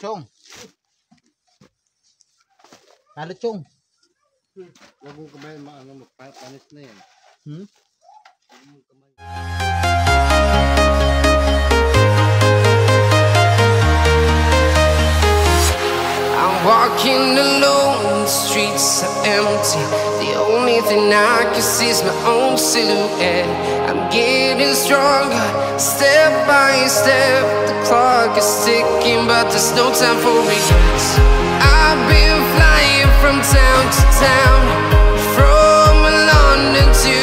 Chong. Halo Chong. Huwag mong kamay, panis na yan. Huwag mong kamay. I'm walking alone, the streets are empty. The only thing I can see is my own silhouette. I'm getting stronger, step by step. The clock is ticking, but there's no time for regrets. I've been flying from town to town, from London to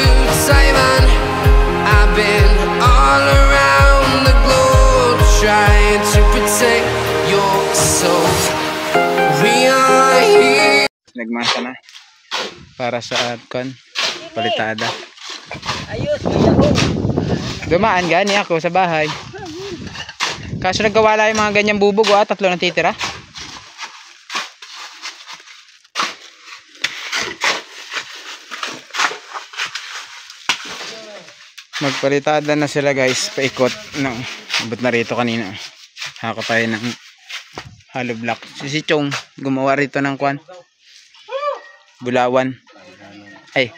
Taiwan. I've been all around the globe, trying to protect your soul. Nagmasa na para sa kon palitada. Ayos, mayaho. Dumaan gani ako sa bahay. Kaso nagkawala yung mga ganyang bubog, tatlo na titira. Magpalitada na sila guys, paikot no. Abot na rito kanina. Hako tayo ng hollow block. Si Chong gumawa rito ng kwan. Bulawan. Ay.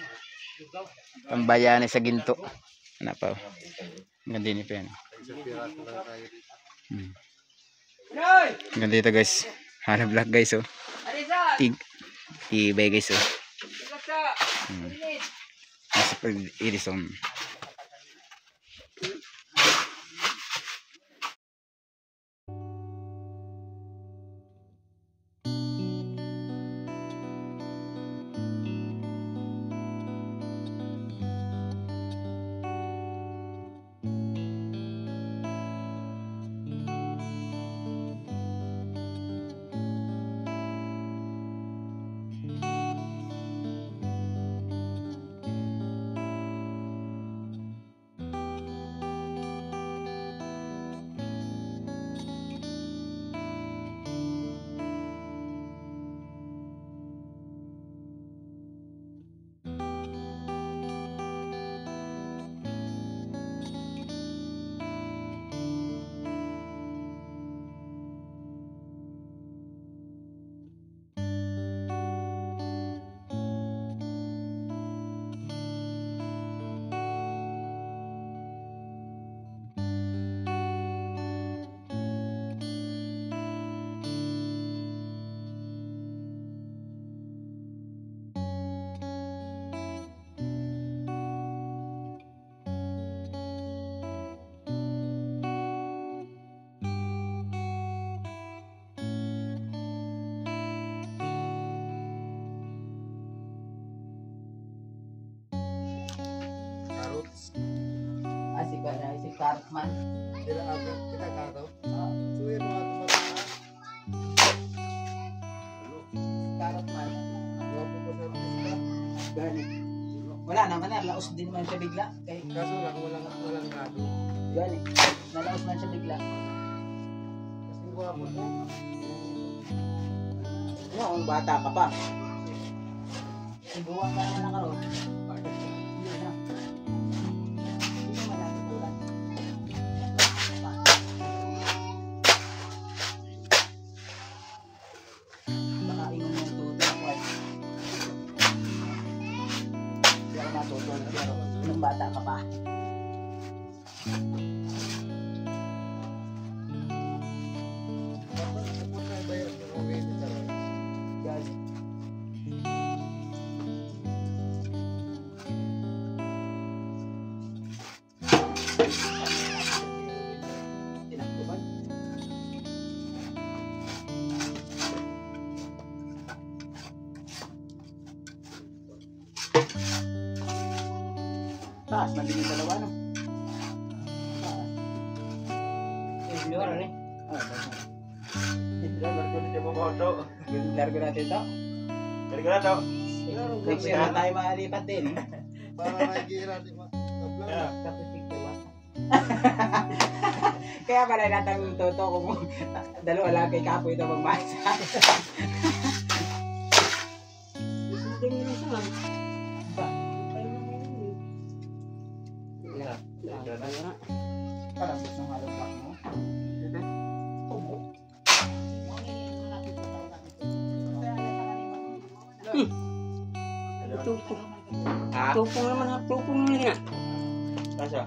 Pambayani sa ginto. Ano pa? Ganda pa yan. Ganda dito guys. Hollow block guys oh. Tibay guys oh. Nasa pag-irison. Si Cartman. Sila agad, kita karo. Suwi mo ato Cartman. Wapo ko sa pista. Gani. Wala naman na, laos din man siya bigla. Kay Kaso lang, walang gado. Gani. Nalaos man siya bigla. Kasi wapo mo. Noong bata ka pa. Siguan ka na karon. Nung bata ka pa. Taas, nandun yung dalawa, no? Taas. Largo rin. Largo natin ito. Largo na to. Next year na tayo maalipat din. Para nagigiran di ba? Kaya pala natang toto kung dalawa lang kay Kapoy ito magmasa. Parang gusto ng halong mo. tupong. Ha? Tupong naman ha. Tupong naman nga. Kasya?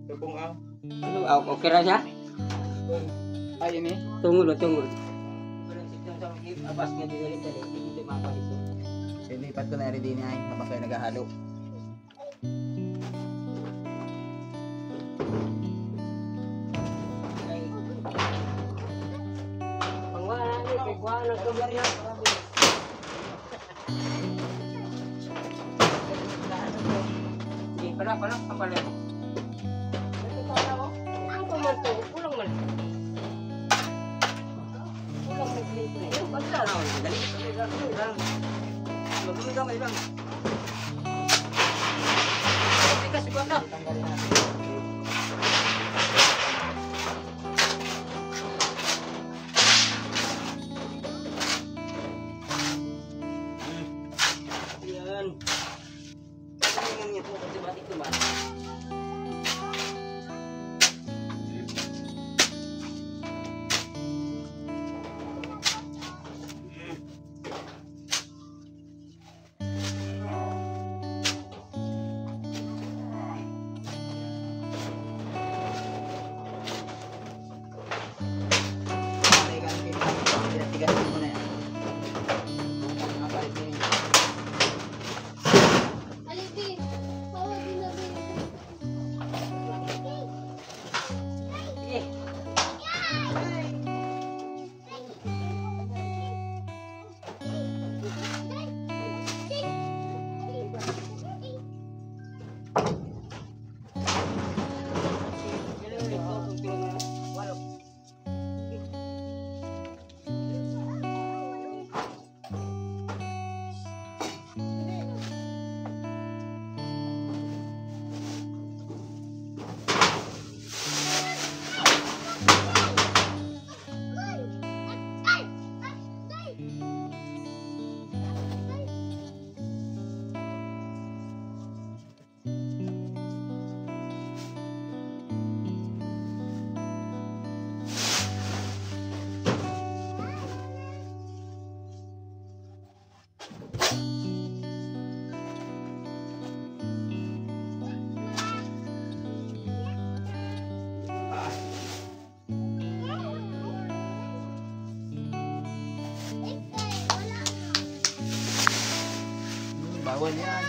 Tupong ang? Ano, okay ra siya? Ay, ini? Tungol. Abas nga dili-dili. Hindi mapalit. Sinipat ko na rin din ay habang kayo naghahalo. Pangwala ni, kay kuha ng kabar niya. Hindi, pala, kapala. Ito pala ko. Ang kumanto, kulang man. Kulang man. Yung basta na, dali. Gamay lang. Tikas, ikuha na. Yan. Tingnan niyo po kasi batik ito ba? Bawal yan.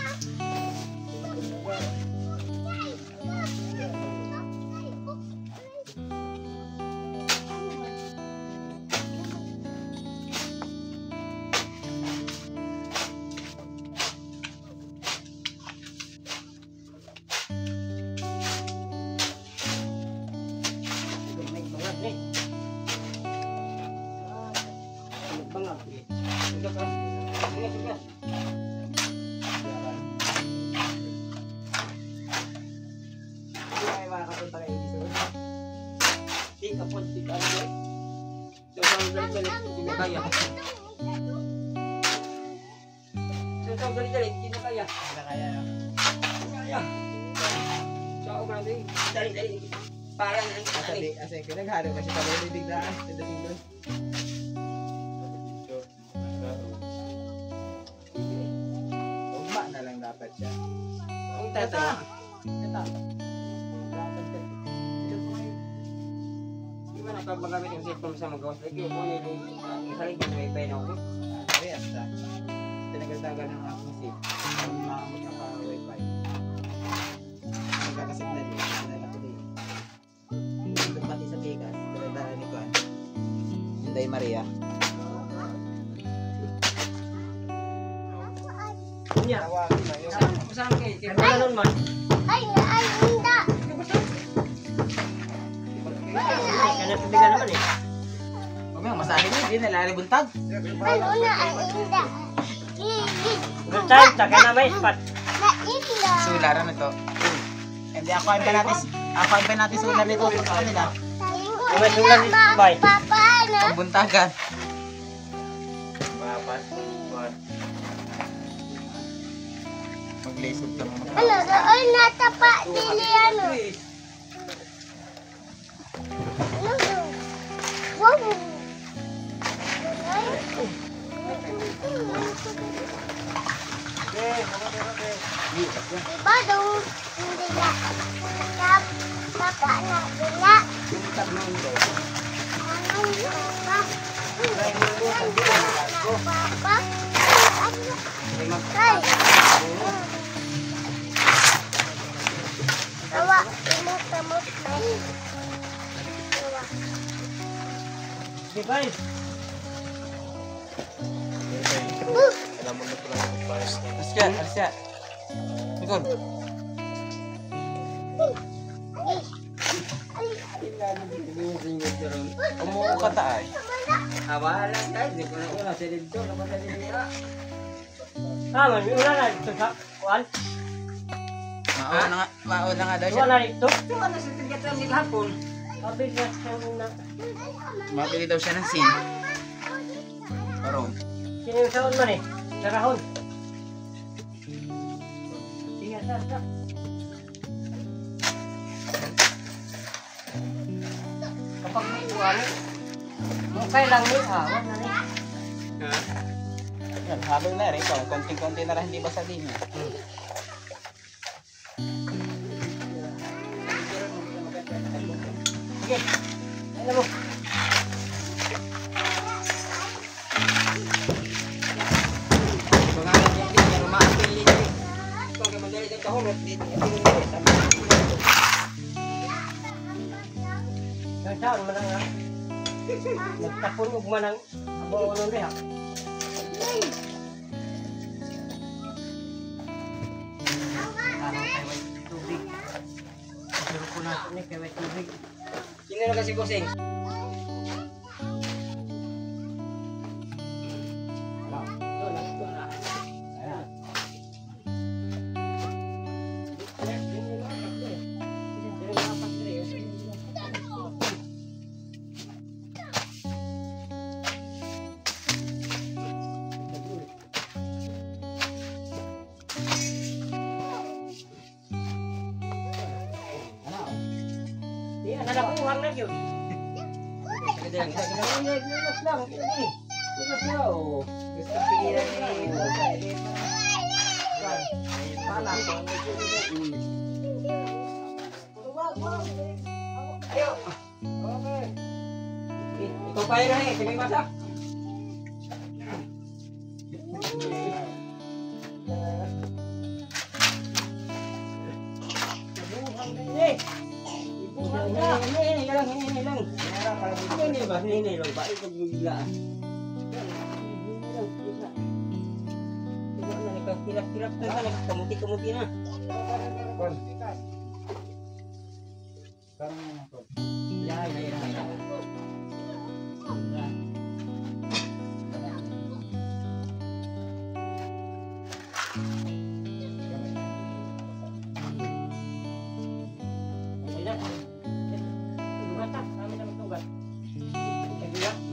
Kasi naghalo kasi pala yung biglaan. Pagdating doon. Ugma na lang dapat siya. Ang tata. Ito. Di ba nakabagamit yung cellphone sa magawas? Lagi ko niya yung salig yung wifi na ako. Parehas ta. Tinagal-tagal ng akong SIM. Ang makamot na ka-wifi. Magkakasignal yun. Nalala ko din. Ito pati sa Vegas. Dala-dala ni Juan. Hinday Maria. Niya. Saan kayo? Kaya nun man. Hindi. Kaya natubigan naman eh. Huwag mo, masahin mo. Hindi, nalalibuntag. Ano na ang inda? Gulchay, taka na may spot. Na inda. Sularan na to. Hindi, ako ay pa natin sular nito. Ano nila? May sulat ni Bay. Papa, ano? Pagbuntagan. Mag-laser ka mga Ano, doon natapa dili ano. Ano to? Wow. Ay. Diba dong hindi na papa na gila. Anong papa? Ay! Tawa, imot-imot na. Tawa. Okay, bye. Arsya. Ikon. Umuha ka tayo. Wala tayo. Hindi ko na una. Sa dito. Kapag sa dito. Man. May una na dito sa kuwan. Mauna nga daw siya. Wala dito. Wala sa tigat ng hapon. Kapag na siya una. Mabili daw siya ng sin. Parang. Sino yung saon man eh? Sarahon. Sige, sa. Kapag may uwan, mukay lang ni awan na ni. Yan, halo na rin. Konting-konti na lang, hindi basta din. Sige, alam mo. Saan man ang nagtapon ug man ang abo nun diha. Tubig. Pero ko na ni kay tubig. Sino na kasi kusing? Nalakuhan na yun. Ilas lang. Ilas lang. Gusto pigilan ni. Ayo. Ikaw pa yun eh. Sige masa. Ini lang ba? Ikaw bigla. Hilap-hilap na ka. Kamuti-kamuti na.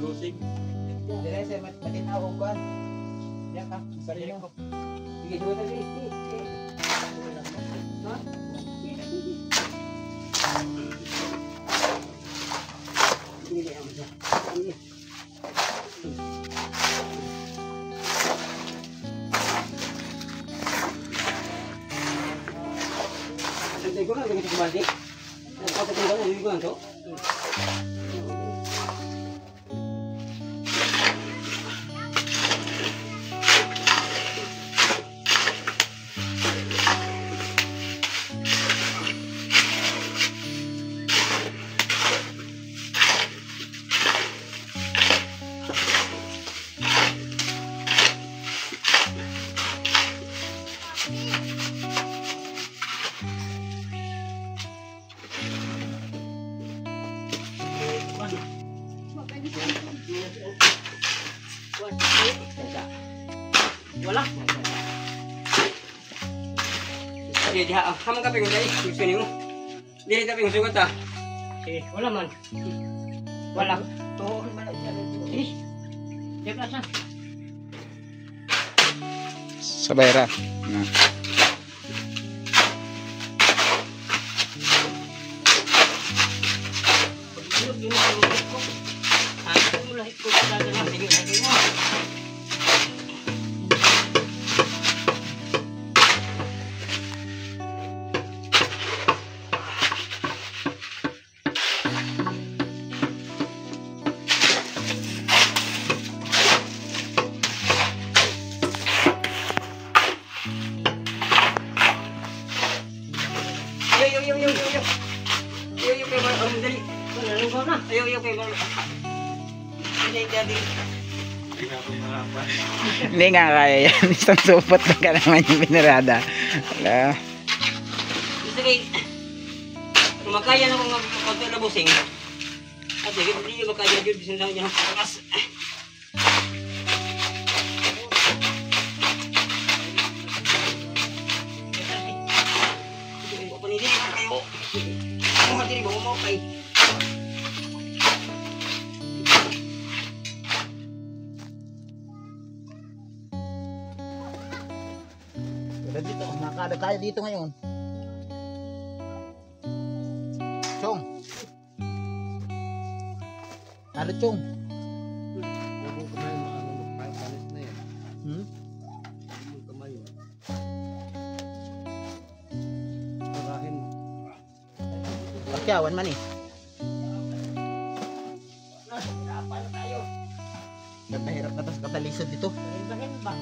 Lusig. Dire sa matinaw ko kan. Ya ka, sarili ko. Sige, dua tadi. Ha? Ini ang dia. Ini. Nanti ko na ganito kembali. Ako tinggal na dito ko. Wala. Di hamang ka pengen dai, gusto nimo. Dili ta pengen sugat ta. Wala man. Wala. To man siya. Diyan ka sa. Sabay ra. Hindi, daddy. Hindi nga kaya yan. Isang supot na ka naman yung binarada. Wala. Sige, kung makaya na kung magkonto labusing, at sige, hindi yung makaya yun, bisan sa kanya ng pakas. Sige, kung panilipan kayo, kung matiri ba, umapay. Dito, nakada tayo dito ngayon. Chong. Ano Chong? Huwag mong kamay magpapanis na yan. Hmm? Huwag mong kamay. Parahin mo. Pakyawan man eh. Hirapan tayo. Mahirap na tas katalisod dito. Bakit ba?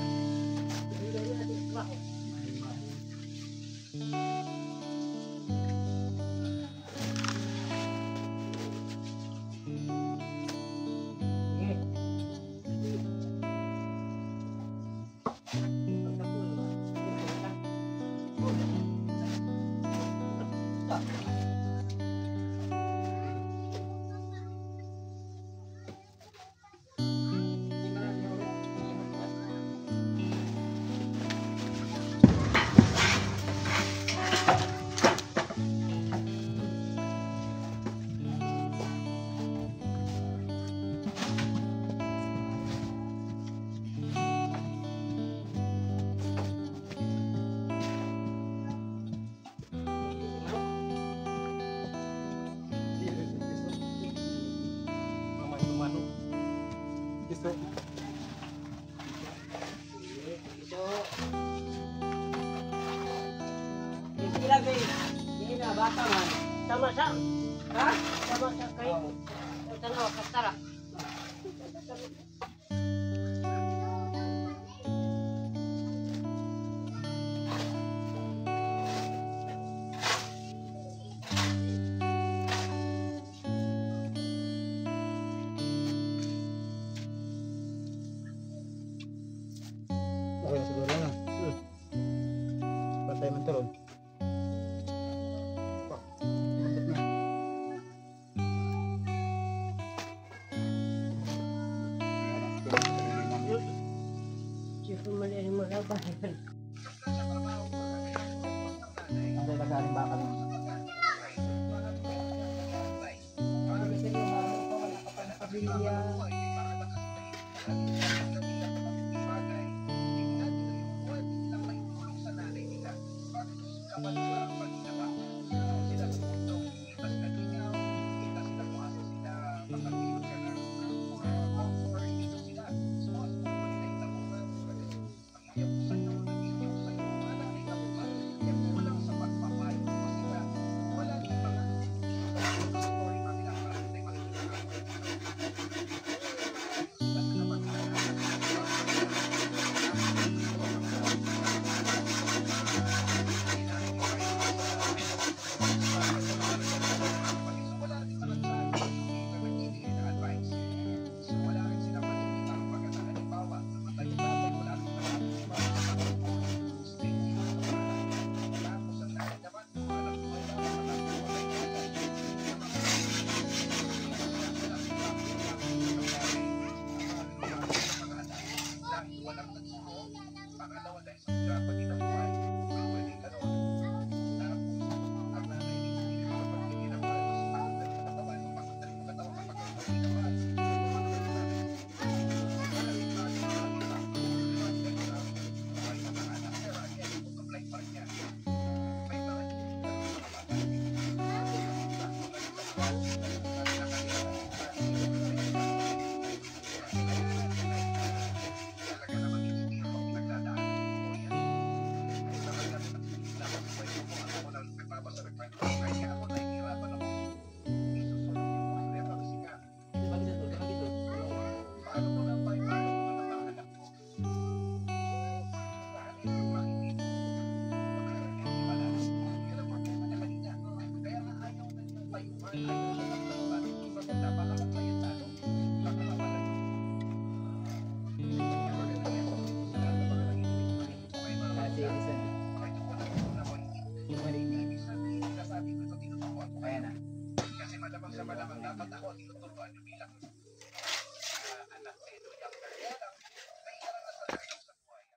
Ilagay. Hindi na, bata man. Sama sa. Ha? Sama sa kayo. Tanaw, kastara. Okay na siguro na. Patay man tulog. Ang lagaring bakal yun.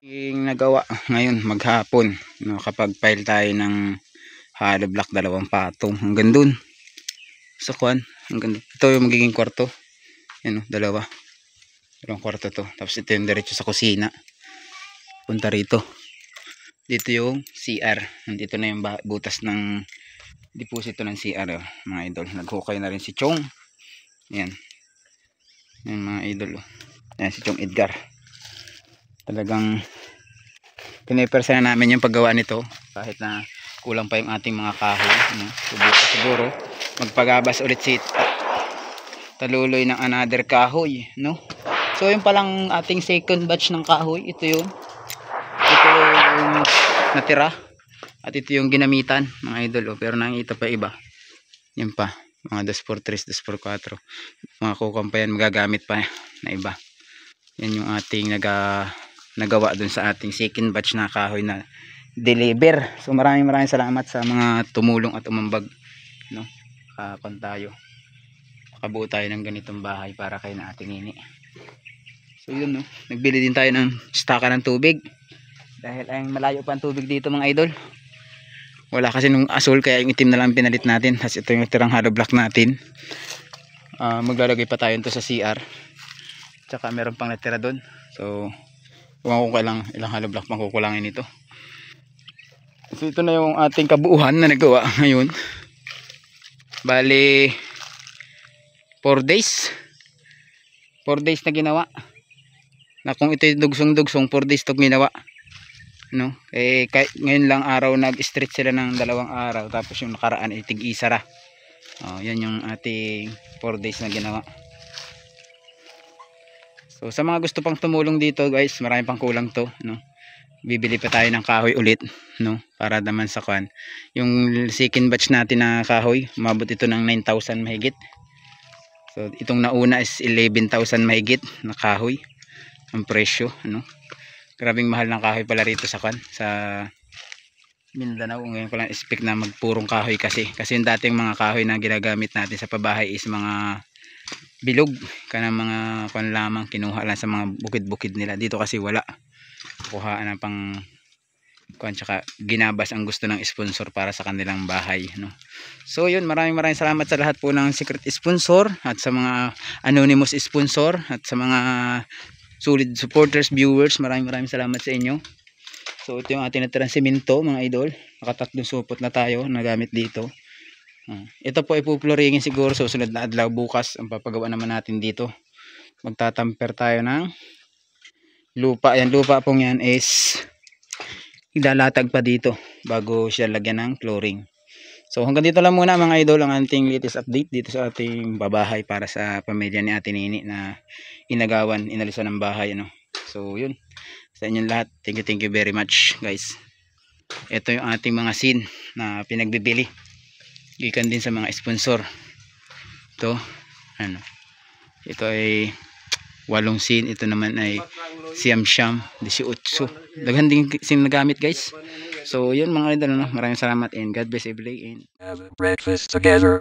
Yung nagawa ngayon maghapon, nakapag-file tayo ng hollow block, 2 patong hanggang dun sa kuan, hanggang ito yung magiging kwarto. Yan, 2 kwarto to. Tapos ito yung diretso sa kusina, punta rito. Dito yung CR, nandito na yung butas ng deposito ng CR, mga idol. Naghukay na rin si Chong. Yan mga idol. Yan si Chong Edgar. Talagang pinipersa na namin yung paggawa nito kahit na kulang pa yung ating mga kahoy, siguro magpagabas ulit si Taluloy ng another kahoy, no? So yun palang ating second batch ng kahoy. Ito yung natira at ito yung ginamitan, mga idol. Pero nakita pa iba, yan pa mga 2x3, 2x4, mga kukam pa yan, magagamit pa na iba. Yan yung ating nagawa dun sa ating second batch na kahoy na deliver. So maraming salamat sa mga tumulong at umambag, no? Kakon tayo, nakabuo tayo ng ganitong bahay para kay na ating nini. So yun, no? Nagbili din tayo ng staka ng tubig dahil ay malayo pa ang tubig dito, mga idol. Wala kasi nung asul, kaya yung itim na lang pinalit natin. Tapos ito yung tirang hollow block natin. Maglalagay pa tayo ito sa CR, tsaka meron pang natira doon. So kung ilang hollow block pang kukulangin ito. So ito na yung ating kabuuhan na nagawa ngayon. Bali 4 days na ginawa, na kung ito yung dugsong 4 days to ginawa, no? Ngayon lang araw nag-stretch sila ng 2 araw, tapos yung nakaraan ay tig-isa ra. Yan yung ating 4 days na ginawa. So sa mga gusto pang tumulong dito, guys, marami pang kulang to, no? Bibili pa tayo ng kahoy ulit, no? Para naman sa kwan. Yung second batch natin na kahoy, umabot ito ng 9,000 mahigit. So itong nauna is 11,000 mahigit na kahoy ang presyo, ano? Grabing mahal ng kahoy pala rito sa kwan, sa Mindanao. Ngayon ko lang expect na magpurong kahoy kasi yung dating mga kahoy na ginagamit natin sa pabahay is mga bilog, kanang mga kwan lamang, kinuha lang sa mga bukid-bukid nila. Dito kasi wala, kuhaan na pang kwan, tsaka ginabas ang gusto ng sponsor para sa kanilang bahay, no? So yun, maraming salamat sa lahat po ng secret sponsor at sa mga anonymous sponsor at sa mga solid supporters, viewers. Maraming salamat sa inyo. So ito yung ating natirang semento, mga idol. Nakatatlong supot na tayo nagamit dito. Ito po ay puploringin siguro sa susunod na adlaw. Bukas ang papagawa naman natin dito. Magtatamper tayo ng lupa. Yan, lupa pong yan is ilalatag pa dito bago siya lagyan ng flooring. So hanggang dito lang muna, mga idol, ang ating latest update dito sa ating babahay para sa pamilya ni Ate Nini na inalisan ng bahay, ano. So yun, sa inyong lahat, thank you very much, guys. Ito yung ating mga scene na pinagbibili, gikan din sa mga sponsor. Ito, ano, ito ay 8 scene, ito naman ay siyam 18. Daghan din scene na gamit, guys. So yun, mga idol, no? Maraming salamat and God bless every day and Have breakfast together.